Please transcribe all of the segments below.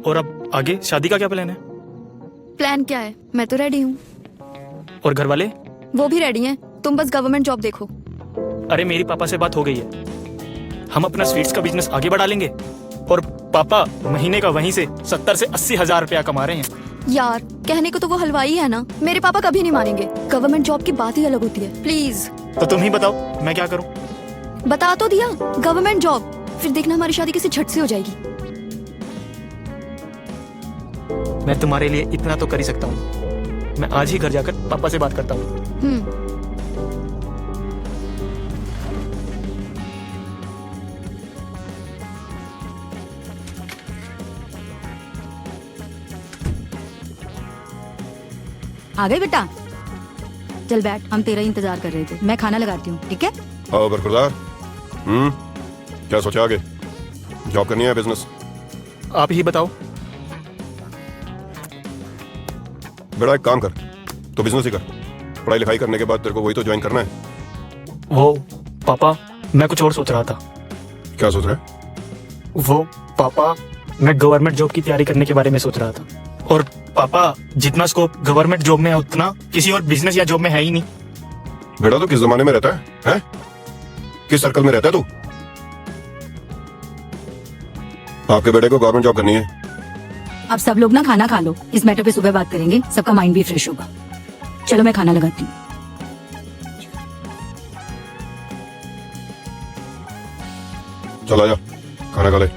और अब आगे शादी का क्या प्लान है? प्लान क्या है, मैं तो रेडी हूँ। और घर वाले? वो भी रेडी हैं, तुम बस गवर्नमेंट जॉब देखो। अरे मेरी पापा से बात हो गई है, हम अपना स्वीट्स का बिजनेस आगे बढ़ा लेंगे। और पापा महीने का वहीं से 70 से 80 हजार रुपया कमा रहे हैं। यार कहने को तो वो हलवाई है ना, मेरे पापा कभी नहीं मानेंगे। गवर्नमेंट जॉब की बात ही अलग होती है। प्लीज तो तुम ही बताओ मैं क्या करूं? बता तो दिया, गवर्नमेंट जॉब, फिर देखना हमारी शादी किसी झट से हो जाएगी। मैं तुम्हारे लिए इतना तो कर ही सकता हूँ। मैं आज ही घर जाकर पापा से बात करता हूँ। आ गए बेटा, चल बैठ, हम तेरा ही इंतजार कर रहे थे। मैं खाना लगाती हूँ, ठीक है? आओ बरकरार। क्या सोचा आगे? जॉब करनी है, बिजनेस? आप ही बताओ। बेटा एक काम कर, तो बिजनेस ही कर। पढ़ाई लिखाई करने के बाद तेरे को वही तो ज्वाइन करना है। वो पापा, मैं कुछ और सोच रहा था। क्या सोच रहा है? वो पापा, मैं गवर्नमेंट जॉब की तैयारी करने के बारे में सोच रहा था। और पापा, जितना स्कोप गवर्नमेंट जॉब में है उतना किसी और बिजनेस या जॉब में है ही नहीं। बेटा तू किस जमाने में रहता है, हैं? किस सर्कल में रहता है तू? आपके बेटे को गवर्नमेंट जॉब करनी है। अब सब लोग ना खाना खा लो, इस मैटर पे सुबह बात करेंगे, सबका माइंड भी फ्रेश होगा। चलो मैं खाना लगाती हूँ। चला जा, खाना खा ले।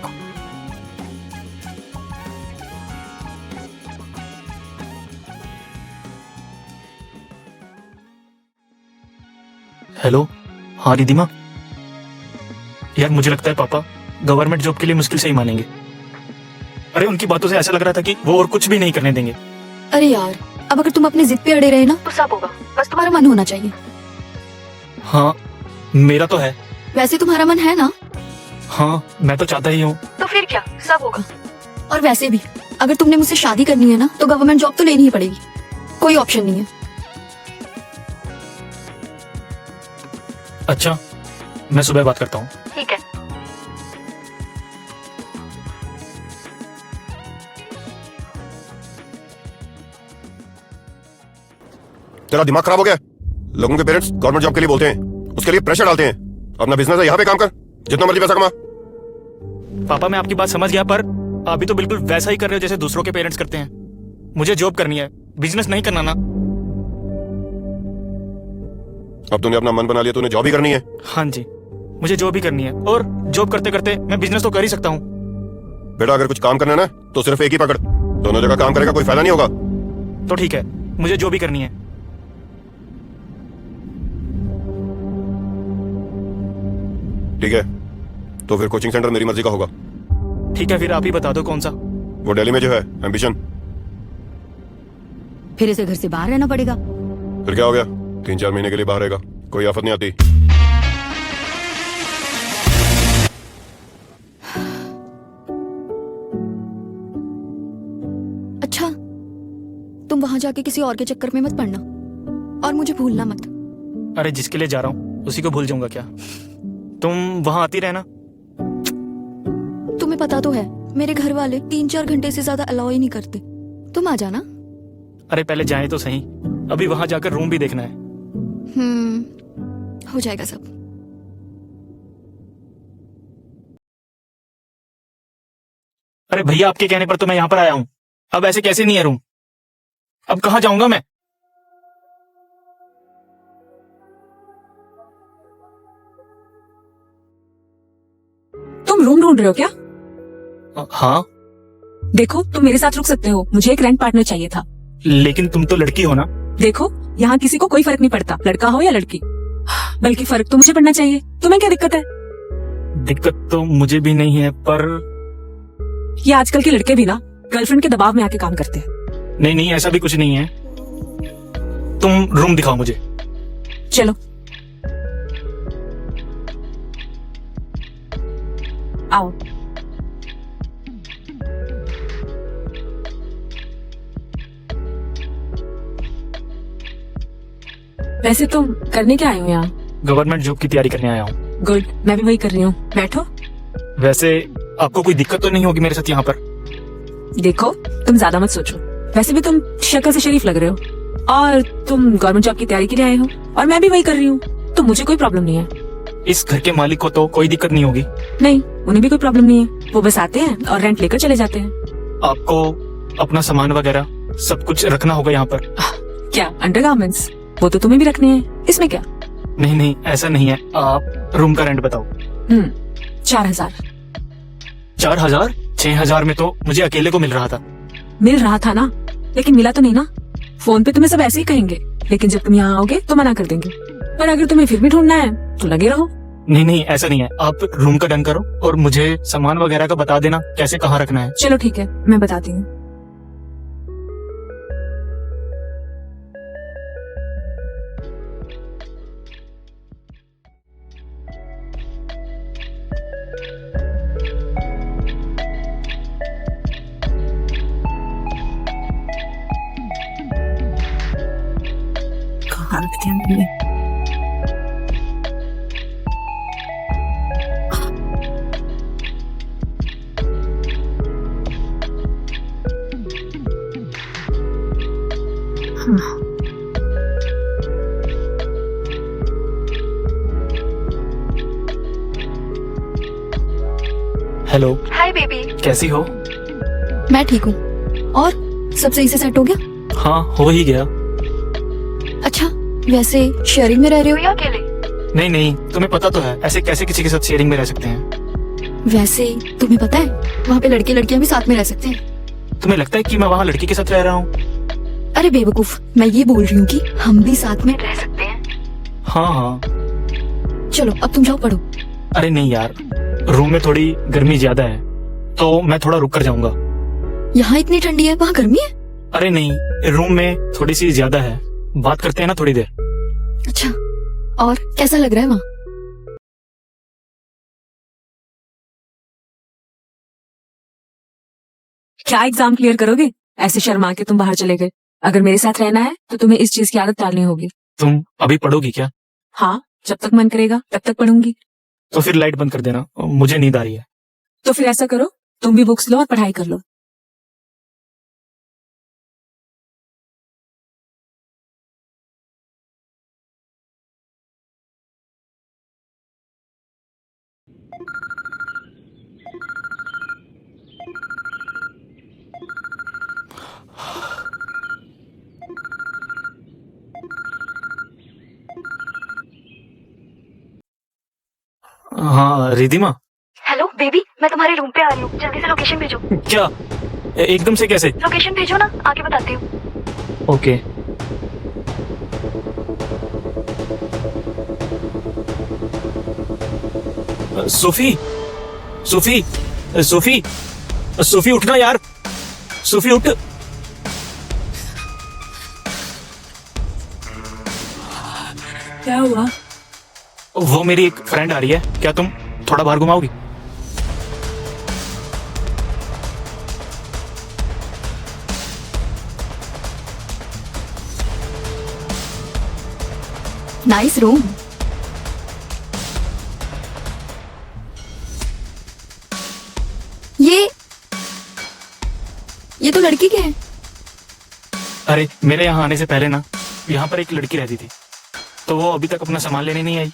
हेलो, हाँ रिधिमा। यार मुझे लगता है पापा गवर्नमेंट जॉब के लिए मुश्किल से ही मानेंगे। अरे उनकी बातों से ऐसा लग रहा था कि वो और कुछ भी नहीं करने देंगे। अरे यार, अब अगर तुम अपनी जिद पे अड़े रहे ना तो सब होगा, बस तुम्हारा मन होना चाहिए। हाँ मेरा तो है। वैसे तुम्हारा मन है ना? हाँ मैं तो चाहता ही हूँ। तो फिर क्या, सब होगा। और वैसे भी अगर तुमने मुझसे शादी करनी है ना तो गवर्नमेंट जॉब तो लेनी ही पड़ेगी, कोई ऑप्शन नहीं है। अच्छा, मैं सुबह बात करता हूँ। ठीक है। तेरा दिमाग खराब हो गया? लोगों के पेरेंट्स गवर्नमेंट जॉब के लिए बोलते हैं, उसके लिए प्रेशर डालते हैं। अपना बिजनेस है, यहाँ पे काम कर, जितना मर्जी पैसा कमा। पापा मैं आपकी बात समझ गया, पर आप भी तो बिल्कुल वैसा ही कर रहे हो जैसे दूसरों के पेरेंट्स करते हैं। मुझे जॉब करनी है, बिजनेस नहीं करना ना। अब तूने अपना मन बना लिया, तूने जॉब ही करनी है। हाँ जी, मुझे जॉब ही करनी है, और जॉब करते करते मैं बिजनेस तो कर ही सकता हूँ। बेटा अगर कुछ काम करना है ना तो सिर्फ एक ही पकड़, दोनों जगह काम करेगा कोई फायदा नहीं होगा। तो ठीक है, मुझे जॉब ही करनी है। ठीक है, तो फिर कोचिंग सेंटर मेरी मर्जी का होगा। ठीक है, फिर आप ही बता दो कौन सा। वो दिल्ली में जो है, एम्बिशन। फिर इसे घर से बाहर रहना पड़ेगा। फिर क्या हो गया, 3-4 महीने के लिए बाहर रहेगा, कोई आफत नहीं आती। अच्छा, तुम वहां जाके किसी और के चक्कर में मत पड़ना, और मुझे भूलना मत। अरे जिसके लिए जा रहा हूँ उसी को भूल जाऊंगा क्या? तुम वहां आती रहना। तुम्हें पता तो है मेरे घर वाले 3-4 घंटे से ज्यादा अलाउ ही नहीं करते। तुम आ जाना। अरे पहले जाए तो सही, अभी वहां जाकर रूम भी देखना है। हो जाएगा सब। अरे भैया आपके कहने पर तो मैं यहाँ पर आया हूँ, अब ऐसे कैसे नहीं है रूम? अब कहाँ जाऊंगा मैं? तुम रूम ढूंढ रहे हो क्या? हाँ। देखो तुम मेरे साथ रुक सकते हो, मुझे एक रेंट पार्टनर चाहिए था। लेकिन तुम तो लड़की हो ना। देखो यहाँ किसी को कोई फर्क नहीं पड़ता, लड़का हो या लड़की, बल्कि फर्क तो मुझे पड़ना चाहिए। तुम्हें क्या दिक्कत है? दिक्कत तो मुझे भी नहीं है, पर ये आजकल के लड़के भी ना गर्लफ्रेंड के दबाव में आके काम करते हैं। नहीं नहीं, ऐसा भी कुछ नहीं है। तुम रूम दिखाओ मुझे। चलो आओ। वैसे तुम करने क्या आए हो यहाँ? गवर्नमेंट जॉब की तैयारी करने आया हूँ। गुड, मैं भी वही कर रही हूँ। बैठो। वैसे आपको कोई दिक्कत तो नहीं होगी मेरे साथ यहाँ पर? देखो, तुम ज्यादा मत सोचो। वैसे भी तुम शक्ल से शरीफ लग रहे हो और तुम गवर्नमेंट जॉब की तैयारी के लिए आए हो और मैं भी वही कर रही हूँ, तो मुझे कोई प्रॉब्लम नहीं है। इस घर के मालिक को तो कोई दिक्कत नहीं होगी। नहीं, उन्हें भी कोई प्रॉब्लम नहीं है। वो बस आते हैं और रेंट लेकर चले जाते हैं। आपको अपना सामान वगैरह सब कुछ रखना होगा यहाँ पर। क्या अंडरगारमेंट्स? वो तो तुम्हें भी रखने हैं, इसमें क्या? नहीं नहीं, ऐसा नहीं है। आप रूम का रेंट बताओ। 4,000 4,000? 6,000 में तो मुझे अकेले को मिल रहा था। मिल रहा था ना, लेकिन मिला तो नहीं ना। फोन पे तुम्हें सब ऐसे ही कहेंगे, लेकिन जब तुम यहाँ आओगे तो मना कर देंगे। पर अगर तुम्हें फिर भी ढूंढना है तो लगे रहो। नहीं नहीं, ऐसा नहीं है। आप रूम का डन करो और मुझे सामान वगैरह का बता देना कैसे कहाँ रखना है। चलो ठीक है, मैं बताती हूँ। कहाँ रखते हैं हमने? Hello, hi baby. कैसी हो? मैं ठीक हूँ। और सब सही से सेट हो गया? हाँ, हो ही गया। अच्छा, वैसे शेयरिंग में रह रहे हो या अकेले? नहीं नहीं, तुम्हें पता तो है ऐसे कैसे किसी के साथ शेयरिंग में रह सकते हैं। वैसे तुम्हें पता है वहाँ पे लड़के लड़कियाँ भी साथ में रह सकते हैं। तुम्हें लगता है कि मैं वहाँ लड़की के साथ रह रहा हूँ? अरे बेवकूफ, मैं ये बोल रही हूँ कि हम भी साथ में रह सकते हैं। हाँ हाँ। चलो अब तुम जाओ पढ़ो। अरे नहीं यार, रूम में थोड़ी गर्मी ज्यादा है तो मैं थोड़ा रुक कर जाऊंगा। यहाँ इतनी ठंडी है, वहाँ गर्मी है? अरे नहीं, रूम में थोड़ी सी ज्यादा है। बात करते हैं ना थोड़ी देर। अच्छा, और कैसा लग रहा है वहाँ? क्या एग्जाम क्लियर करोगे? ऐसे शर्मा के तुम बाहर चले गए। अगर मेरे साथ रहना है तो तुम्हें इस चीज की आदत डालनी होगी। तुम अभी पढ़ोगी क्या? हाँ, जब तक मन करेगा तब तक पढ़ूंगी। तो फिर लाइट बंद कर देना, मुझे नींद आ रही है। तो फिर ऐसा करो, तुम भी बुक्स लो और पढ़ाई कर लो। हाँ रिधिमा। हेलो बेबी, मैं तुम्हारे रूम पे आ रही हूँ, जल्दी से लोकेशन भेजो। क्या? एकदम से कैसे? लोकेशन भेजो ना, आके बताती हूँ। Okay. Sophie, Sophie, Sophie, Sophie उठना यार। सोफी उठ। क्या हुआ? वो मेरी एक फ्रेंड आ रही है, क्या तुम थोड़ा बाहर घुमाओगी? Nice room. ये तो लड़की के है। अरे मेरे यहाँ आने से पहले ना यहाँ पर एक लड़की रहती थी, तो वो अभी तक अपना सामान लेने नहीं आई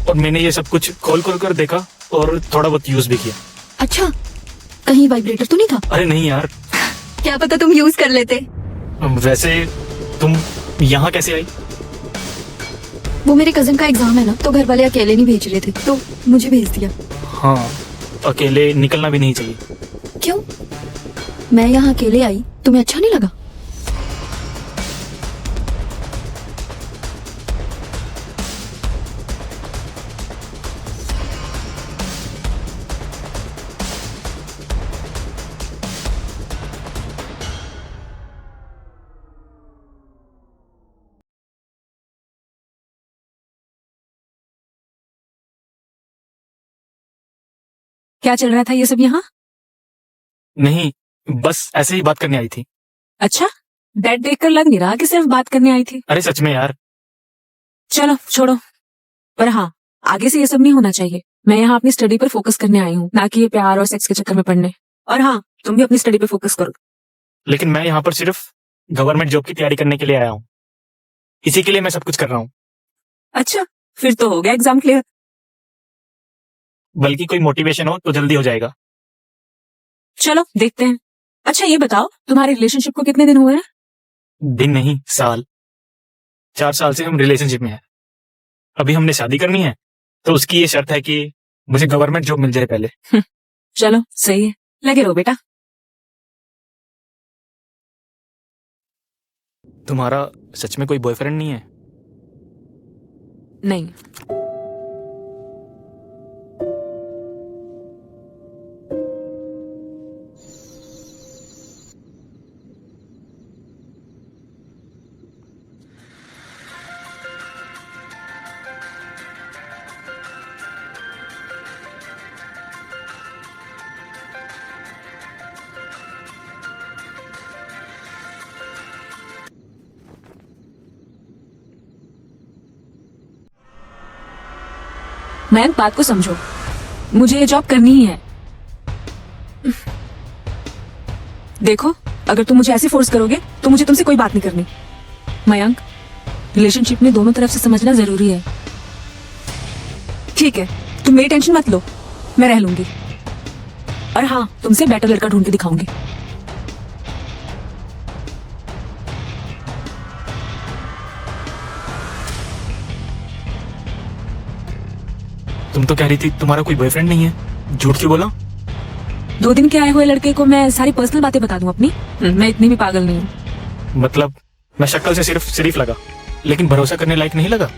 और मैंने ये सब कुछ खोल खोल कर देखा और थोड़ा बहुत यूज भी किया। अच्छा, कहीं वाइब्रेटर तो नहीं था? अरे नहीं यार। क्या पता तुम यूज कर लेते। वैसे तुम यहाँ कैसे आई? वो मेरे कजन का एग्जाम है ना, तो घर वाले अकेले नहीं भेज रहे थे, तो मुझे भेज दिया। हाँ, अकेले निकलना भी नहीं चाहिए। क्यों? मैं यहाँ अकेले आई, तुम्हें अच्छा नहीं लगा? क्या चल रहा था ये सब यहाँ? नहीं, बस ऐसे ही बात करने आई थी। अच्छा, बेड देखकर लग नहीं रहा कि सिर्फ बात करने आई थी। अरे सच में यार। चलो छोड़ो, पर हाँ, आगे से ये सब नहीं होना चाहिए। मैं यहाँ अपनी स्टडी पर फोकस करने आई हूँ, ना कि ये प्यार और सेक्स के चक्कर में पड़ने। और हाँ, तुम भी अपनी स्टडी पे फोकस करो। लेकिन मैं यहाँ पर सिर्फ गवर्नमेंट जॉब की तैयारी करने के लिए आया हूँ। इसी के लिए मैं सब कुछ कर रहा हूँ। अच्छा, फिर तो हो गया एग्जाम क्लियर। बल्कि कोई मोटिवेशन हो तो जल्दी हो जाएगा। चलो देखते हैं। अच्छा ये बताओ, तुम्हारे रिलेशनशिप को कितने दिन हुए हैं? दिन नहीं, साल। 4 साल से हम रिलेशनशिप में हैं। अभी हमने शादी करनी है, तो उसकी ये शर्त है कि मुझे गवर्नमेंट जॉब मिल जाए पहले। चलो सही है, लगे रहो बेटा। तुम्हारा सच में कोई बॉयफ्रेंड नहीं है? नहीं। मयंक, बात को समझो, मुझे ये जॉब करनी ही है। देखो, अगर तुम मुझे ऐसे फोर्स करोगे तो मुझे तुमसे कोई बात नहीं करनी। मयंक, रिलेशनशिप में दोनों तरफ से समझना जरूरी है। ठीक है, तुम मेरी टेंशन मत लो, मैं रह लूंगी। और हाँ, तुमसे बेटर लड़का ढूंढ के दिखाऊंगी। तुम तो कह रही थी तुम्हारा कोई बॉयफ्रेंड नहीं है, झूठ क्यों बोला? 2 दिन के आए हुए लड़के को मैं सारी पर्सनल बातें बता दूं अपनी? मैं इतनी भी पागल नहीं हूँ। मतलब मैं शक्ल से सिर्फ शरीफ लगा, लेकिन भरोसा करने लायक नहीं लगा।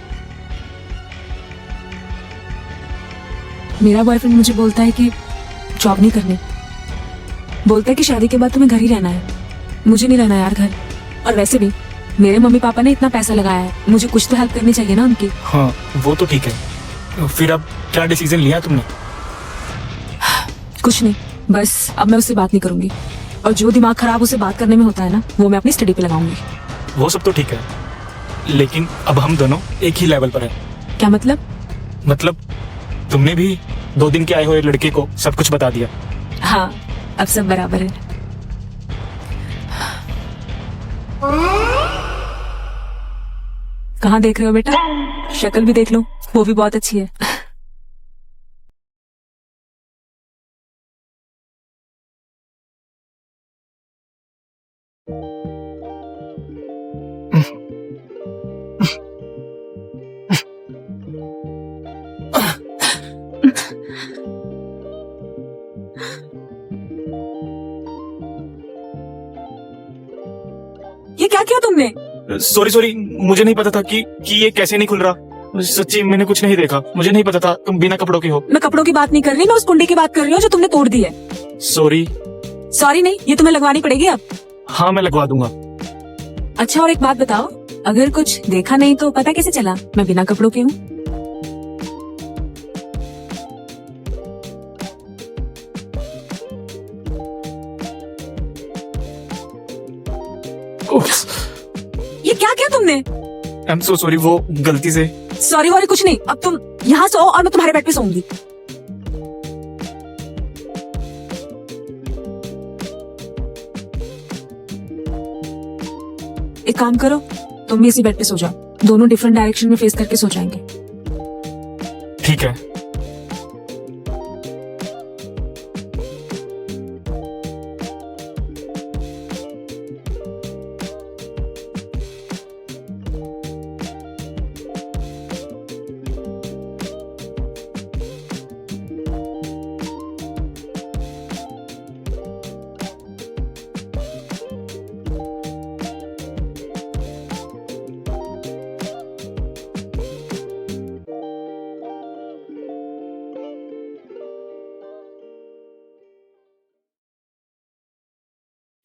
मेरा बॉयफ्रेंड मुझे बोलता है कि जॉब नहीं करनी, बोलता है कि शादी के बाद तुम्हें घर ही रहना है। मुझे नहीं रहना यार घर। और वैसे भी मेरे मम्मी पापा ने इतना पैसा लगाया है, मुझे कुछ तो हेल्प करनी चाहिए ना उनकी। हाँ वो तो ठीक है। फिर अब क्या डिसीजन लिया तुमने? कुछ नहीं, बस अब मैं उससे बात नहीं करूंगी। और जो दिमाग खराब उसे बात करने में होता है ना, वो मैं अपनी स्टडी पे लगाऊंगी। वो सब तो ठीक है, लेकिन अब हम दोनों एक ही लेवल पर हैं। क्या मतलब? मतलब तुमने भी 2 दिन के आए हुए लड़के को सब कुछ बता दिया। हाँ, अब सब बराबर है। कहाँ देख रहे हो बेटा? शक्ल भी देख लो, वो भी बहुत अच्छी है। ये क्या किया तुमने? सॉरी, मुझे नहीं पता था कि ये कैसे नहीं खुल रहा। सच्ची मैंने कुछ नहीं देखा, मुझे नहीं पता था तुम बिना कपड़ों की हो। मैं कपड़ों की बात नहीं कर रही, मैं उस कुंडी की बात कर रही हूँ जो तुमने तोड़ दी है। सॉरी। सॉरी नहीं, ये तुम्हें लगवानी पड़ेगी अब। हाँ मैं लगवा दूंगा। अच्छा और एक बात बताओ, अगर कुछ देखा नहीं तो पता कैसे चला मैं बिना कपड़ों की हूँ? ये क्या किया तुमने? आई एम सो सॉरी, वो गलती से। सॉरी वॉरी कुछ नहीं, अब तुम यहाँ सो और मैं तुम्हारे बेड पे सोऊंगी। एक काम करो, तुम भी इसी बेड पे सो जाओ, दोनों डिफरेंट डायरेक्शन में फेस करके सो जाएंगे। ठीक है।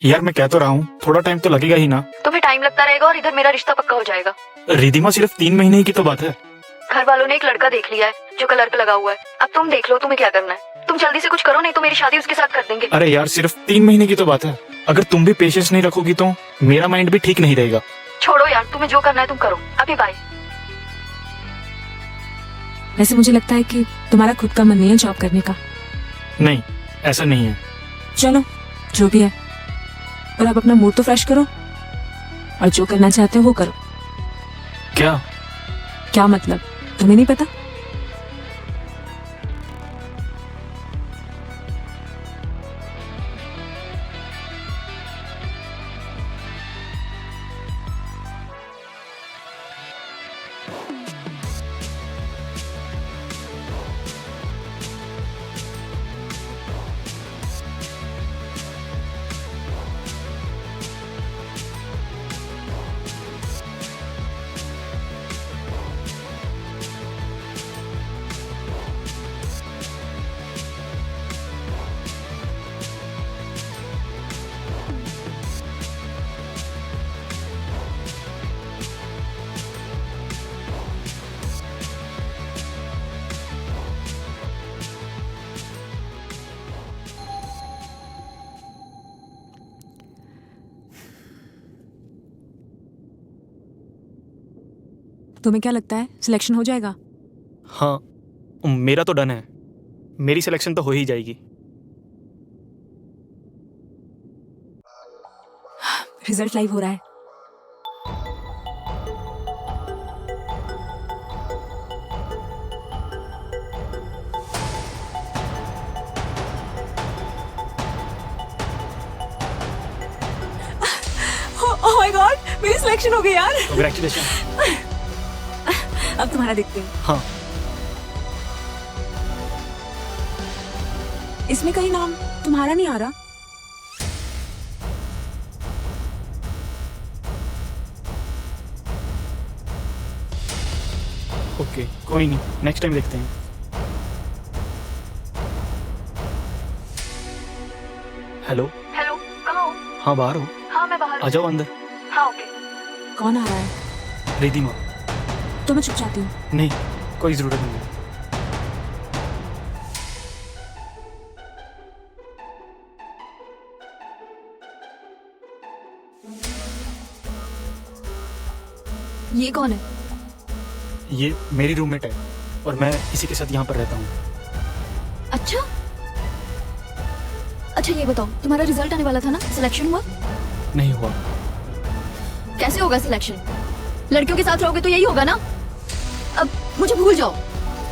यार मैं कह तो रहा हूँ, थोड़ा टाइम तो लगेगा ही ना। तुम्हें टाइम लगता रहेगा और इधर मेरा रिश्ता पक्का हो जाएगा। रिधिमा सिर्फ 3 महीने की तो बात है। घर वालों ने एक लड़का देख लिया है जो कलर लगा हुआ है। अब तुम देख लो तुम्हें क्या करना है। तुम जल्दी से कुछ करो, नहीं तो मेरी शादी उसके साथ कर देंगे। अरे यार सिर्फ 3 महीने की तो बात है। अगर तुम भी पेशेंस नहीं रखोगी तो मेरा माइंड भी ठीक नहीं रहेगा। छोड़ो यार, तुम्हें जो करना है तुम करो। अभी बाय। वैसे मुझे लगता है कि तुम्हारा खुद का मन नहीं है जॉब करने का। नहीं ऐसा नहीं है। चलो जो भी है, और अब अपना मूड तो फ्रेश करो और जो करना चाहते हो वो करो। क्या? क्या मतलब, तुम्हें नहीं पता? तुम्हें क्या लगता है सिलेक्शन हो जाएगा? हाँ, मेरा तो डन है। मेरी सिलेक्शन तो हो ही जाएगी। रिजल्ट लाइव हो रहा है। ओह माय गॉड, मेरी सिलेक्शन हो गई यार। कांग्रेचुलेशन। अब तुम्हारा देखते हैं। हाँ, इसमें कहीं नाम तुम्हारा नहीं आ रहा। ओके, कोई नहीं, नेक्स्ट टाइम देखते हैं। हेलो। हेलो, कहाँ हो? हाँ, बाहर हो। हाँ, मैं बाहर आ जाओ अंदर। हाँ, ओके। कौन आ रहा है? रिधिमा। तो मैं चुप जाती हूँ। नहीं, कोई जरूरत नहीं है। ये कौन है? ये मेरी रूममेट है और मैं इसी के साथ यहाँ पर रहता हूँ। अच्छा अच्छा, ये बताओ, तुम्हारा रिजल्ट आने वाला था ना, सिलेक्शन हुआ? नहीं हुआ। कैसे होगा सिलेक्शन? लड़कियों के साथ रहोगे तो यही होगा ना। अब मुझे भूल जाओ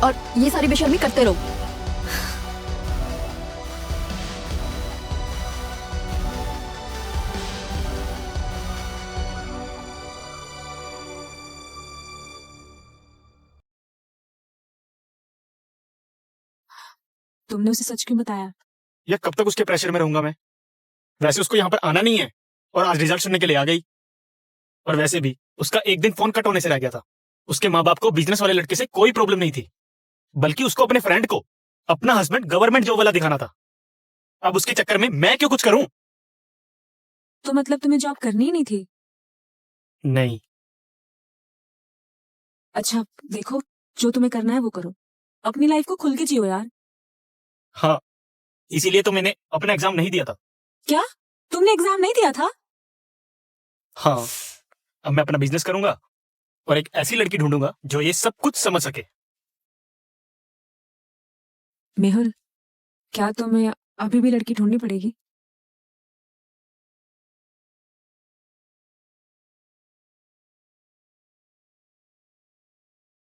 और ये सारी बेशर्मी करते रहो। तुमने उसे सच क्यों बताया? या कब तक उसके प्रेशर में रहूंगा मैं? वैसे उसको यहाँ पर आना नहीं है और आज रिजल्ट सुनने के लिए आ गई। और वैसे भी उसका एक दिन फोन कट होने से रह गया था। उसके माँ बाप को बिजनेस वाले लड़के से कोई प्रॉब्लम नहीं थी, बल्कि उसको अपने फ्रेंड को अपना हस्बैंड गवर्नमेंट जॉब वाला दिखाना था। अब उसके चक्कर में मैं क्यों कुछ करूं? तो मतलब तुम्हें जॉब करनी ही नहीं थी? नहीं। अच्छा देखो, जो तुम्हें करना है वो करो, अपनी लाइफ को खुल के जियो यार। हाँ, इसीलिए तो मैंने अपना एग्जाम नहीं दिया था। क्या तुमने एग्जाम नहीं दिया था? हाँ, अब मैं अपना बिजनेस करूंगा और एक ऐसी लड़की ढूंढूंगा जो ये सब कुछ समझ सके। मेहुल, क्या तुम्हें अभी भी लड़की ढूंढनी पड़ेगी?